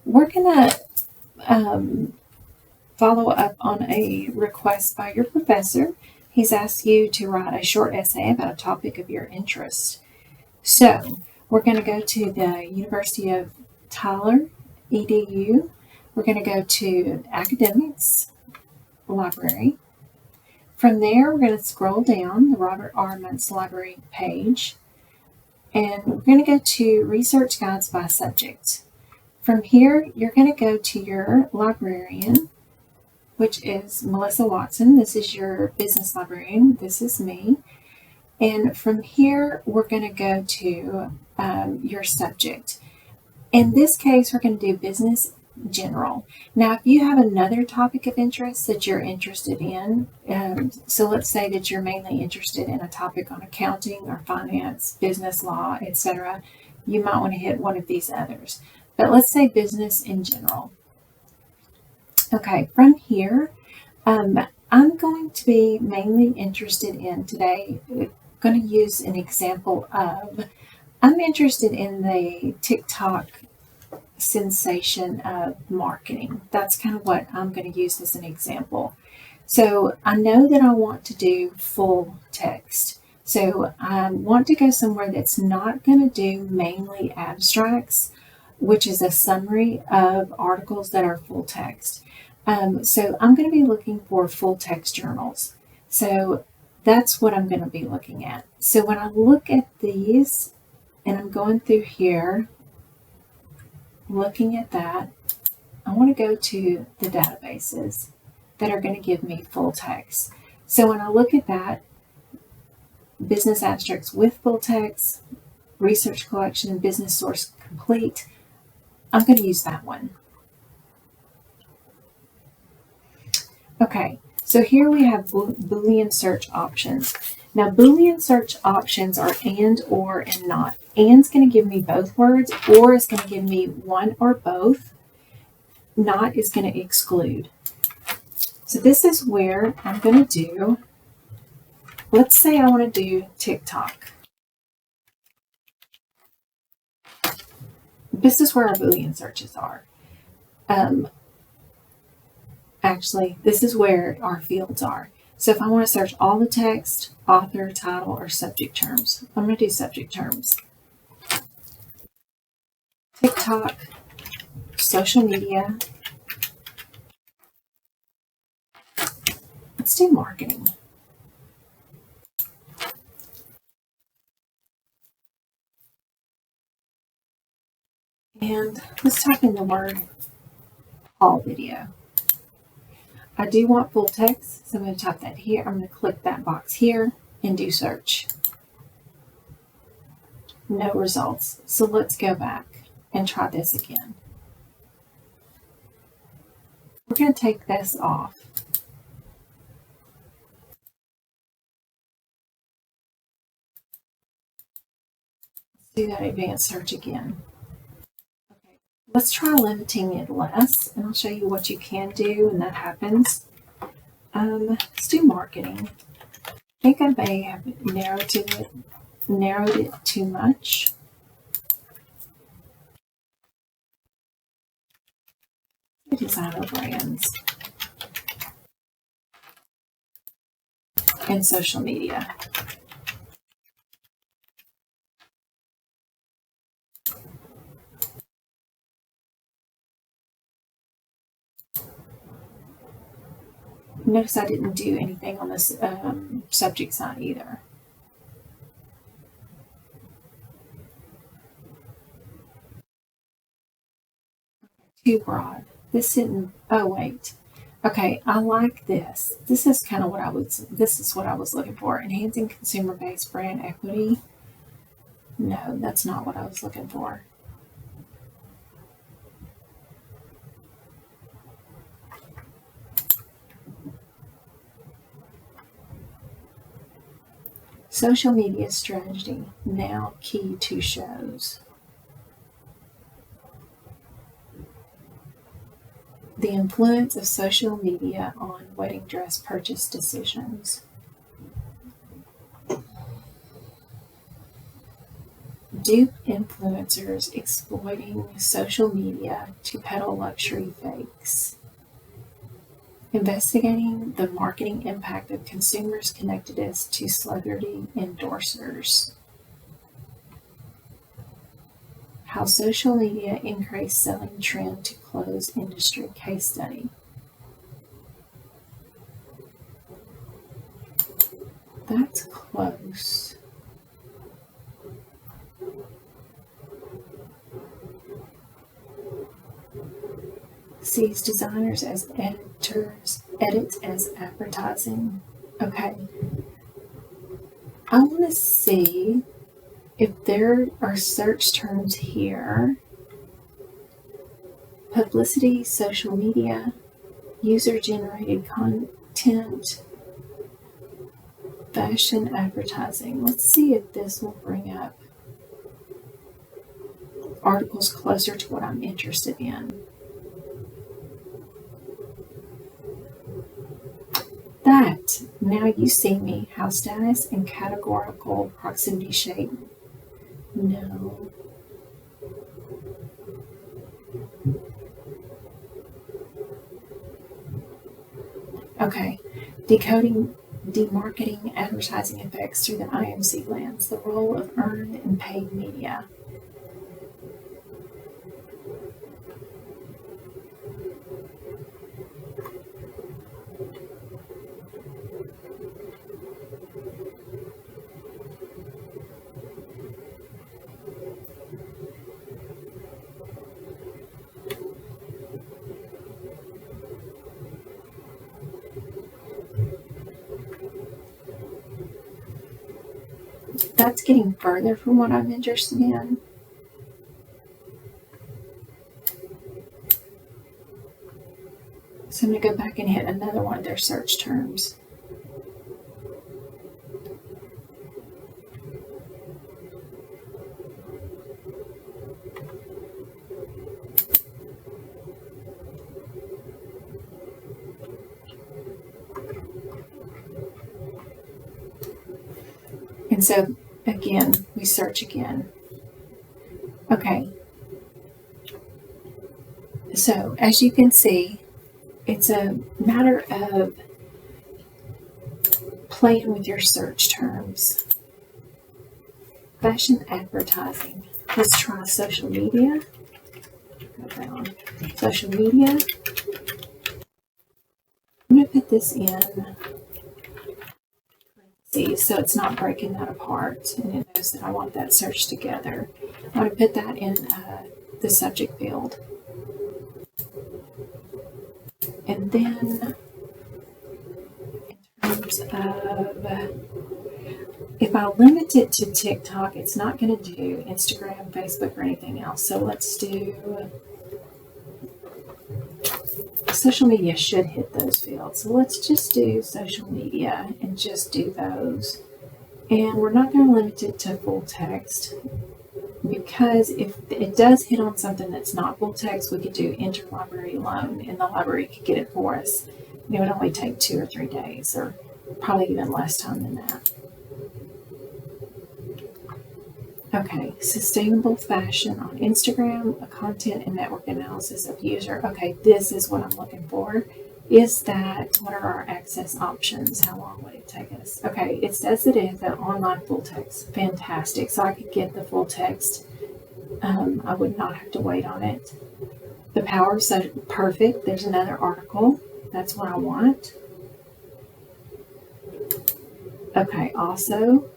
We're going to follow up on a request by your professor. He's asked you to write a short essay about a topic of your interest. So we're going to go to the University of Tyler EDU. We're going to go to Academics Library. From there, we're going to scroll down the Robert R. Muntz Library page, and we're going to go to Research Guides by Subject. From here, you're going to go to your librarian, which is Melissa Watson. This is your business librarian. This is me. And from here, we're going to go to your subject. In this case, we're going to do business general. Now, if you have another topic of interest that you're interested in, so let's say that you're mainly interested in a topic on accounting or finance, business law, etc., you might want to hit one of these others. But let's say business in general. Okay, from here, I'm going to be mainly interested in today, going to use an example of, I'm interested in the TikTok sensation of marketing. That's kind of what I'm going to use as an example. So I know that I want to do full text. So I want to go somewhere that's not going to do mainly abstracts, which is a summary of articles that are full text. So I'm going to be looking for full text journals. So that's what I'm going to be looking at. So when I look at these and I'm going through here, looking at that, I want to go to the databases that are going to give me full text. So when I look at that, business abstracts with full text, research collection, business source complete, I'm going to use that one. Okay, so here we have Boolean search options. Now, Boolean search options are and, or, and not. And's going to give me both words, or is going to give me one or both. Not is going to exclude. So this is where I'm going to do, let's say I want to do TikTok. This is where our Boolean searches are. Actually, this is where our fields are. So if I want to search all the text, author, title, or subject terms, I'm going to do subject terms. TikTok, social media. Let's do marketing. And let's type in the word all video. I do want full text, so I'm going to type that here. I'm going to click that box here and do search. No results. So let's go back and try this again. We're going to take this off. Let's do that advanced search again. Okay, let's try limiting it less, and I'll show you what you can do when that happens. Let's do marketing. I think I may have narrowed it too much. Designer brands and social media. Notice I didn't do anything on this subject side either. Too broad. This didn't, oh wait. Okay, I like this. This is kind of what I was looking for. Enhancing consumer-based brand equity. No, that's not what I was looking for. Social media strategy, now key to shows. The influence of social media on wedding dress purchase decisions. dupe influencers exploiting social media to peddle luxury fakes. Investigating the marketing impact of consumers' connectedness to celebrity endorsers. How social media increased selling trend to close industry case study. That's close. Sees designers as editors, edits as advertising. Okay. I want to see if there are search terms here. Publicity, social media, user-generated content, fashion advertising. Let's see if this will bring up articles closer to what I'm interested in. That, now you see me, how status and categorical proximity shape. No. Okay, decoding demarketing advertising effects through the IMC lens, the role of earned and paid media. That's getting further from what I'm interested in. So I'm going to go back and hit another one of their search terms. And so again, we search again. Okay. So as you can see, it's a matter of playing with your search terms. Fashion advertising. Let's try social media. Go down. Social media. I'm going to put this in. So it's not breaking that apart, and it knows that I want that search together. I'm going to put that in the subject field. And then in terms of, if I limit it to TikTok, it's not going to do Instagram, Facebook, or anything else. So let's do, social media should hit those fields. So let's just do social media and just do those. And we're not going to limit it to full text, because if it does hit on something that's not full text, we could do interlibrary loan and the library could get it for us. And it would only take 2 or 3 days, or probably even less time than that. Okay, sustainable fashion on Instagram, a content and network analysis of user. Okay, this is what I'm looking for. Is that, what are our access options? How long would it take us? Okay, it says it is an online full text. Fantastic. So I could get the full text. I would not have to wait on it. The power of social, perfect. There's another article. That's what I want. Okay, also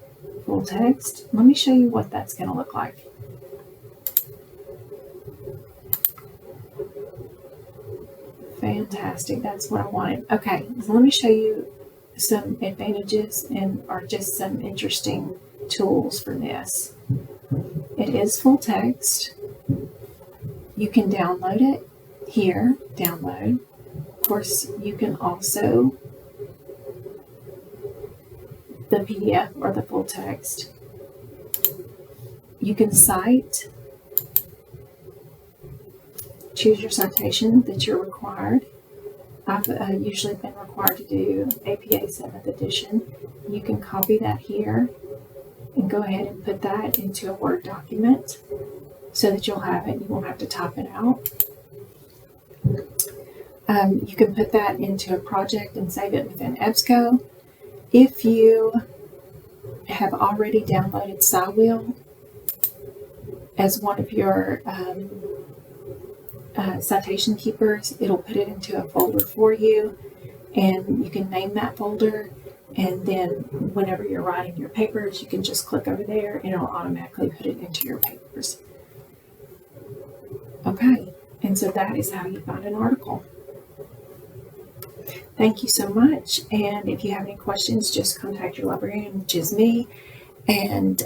full text. Let me show you what that's going to look like. Fantastic. That's what I wanted. Okay, so let me show you some advantages and or just some interesting tools for this. It is full text. You can download it here, download. Of course, you can also the PDF or the full text. You can cite, choose your citation that you're required. I've usually been required to do APA 7th edition. You can copy that here and go ahead and put that into a Word document so that you'll have it. You won't have to type it out. You can put that into a project and save it within EBSCO. If you have already downloaded SciWheel as one of your citation keepers, it'll put it into a folder for you, and you can name that folder, and then whenever you're writing your papers, you can just click over there and it'll automatically put it into your papers. Okay, and so that is how you find an article. Thank you so much, and if you have any questions, just contact your librarian, which is me, and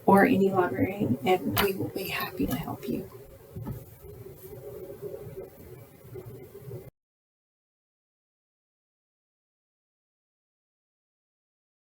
or any librarian, and we will be happy to help you.